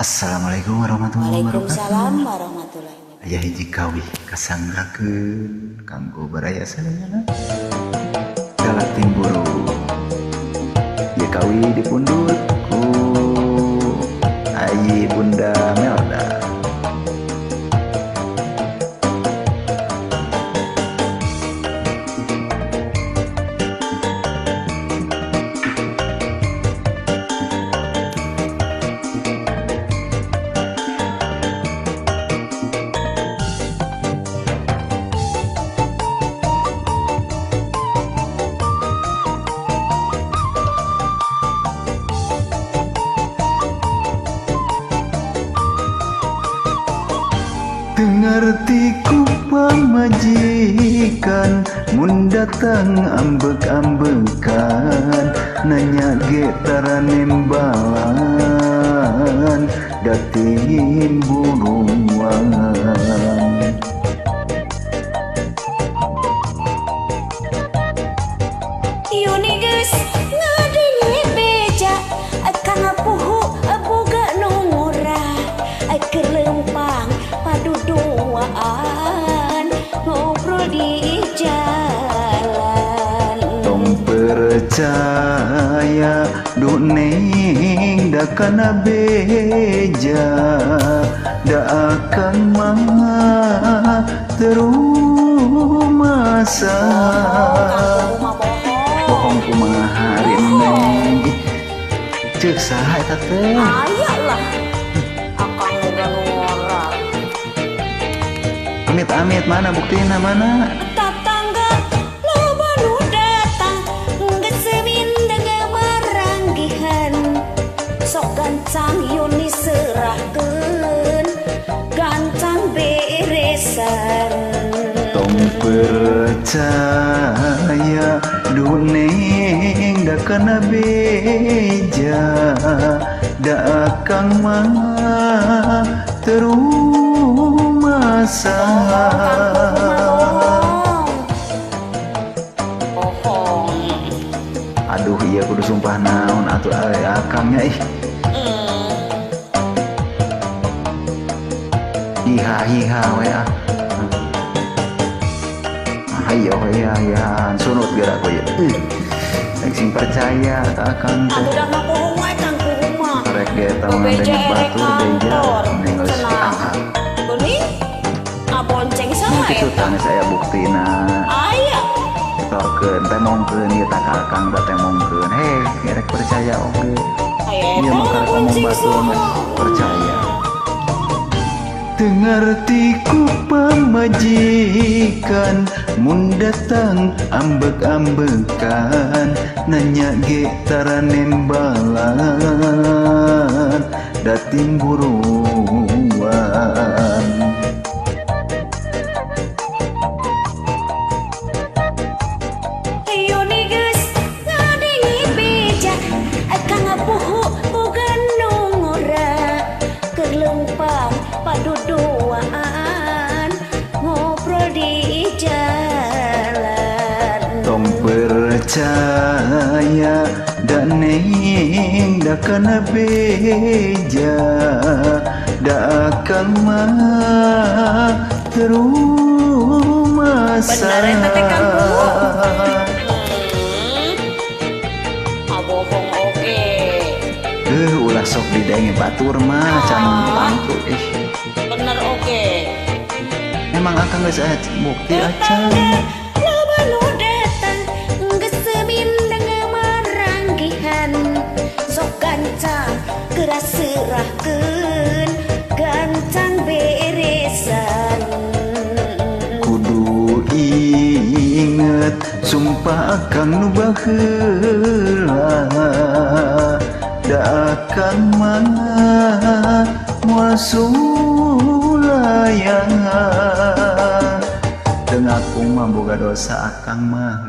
Assalamualaikum warahmatullahi Waalaikumsalam wabarakatuh. warahmatullahi wabarakatuh. Aya hiji kawih kasangrakeun kanggo baraya sadayana galak timburu. Ieu kawih dipundut ku Ayi Bunda Melda. Ngerti ku pamajikan mun datang ambek-ambekan nanya getaran nembalan datin buruan. Yuni geus ngadenge beja kang puhu boga nongora keur lempang paduduaan ngobrol di jalan. Tong percaya duneng da kana beja da akan mah terumasa. Bohong kumaha Neng ceuk saha eta teh? Aya lah akang boga nongora. Amit-amit mana buktina mana? Tatangga loba nu datang geus semindeng maranggihan sok gancang Yuni serahkeun gancang beresan. Tong percaya duneng da kana beja da akang mah terumasa. Aduh iya kudu sumpah naon atuh akangnya ih. Hiha we ah. Ayo ya sunut geura ku ieu. Sing percaya ka akang teh. Atuh dah ngapohong wae Kang kumaha. Rek ge tahu ngadenge batur deja nengos angkat. Kuning abonceng sama Kitu eta. tanya saya buktina. Aya. Torkeun teh mongkeun ieu tak ka akang da teh mongkeun. Heh, rek percaya oge. Aya Ieu mah karek ngomong batur percaya. Ngerti ku pamajikan mun datang ambek-ambekan nanya getaran nembalan dating buruan. Yuni geus ngadenge beja kang puhu boga nongora keur lempang paduduaan ngobrol di jalan. Tong percaya daneng da kana beja da akan mah terumasa. Bener eta teh Kang Puhu. Abohong oge. Ulah sok didenge batur mah can pantu Bener oge. Emang akang geus aya bukti acan. Tetangga loba nu datang geus semindeng maranggihan sok gancang geura serahkeun gancang beresan. Kudu inget sumpah akang nu baheula da akan mah moal sulayan. Teu ngaku mah boga dosa akang mah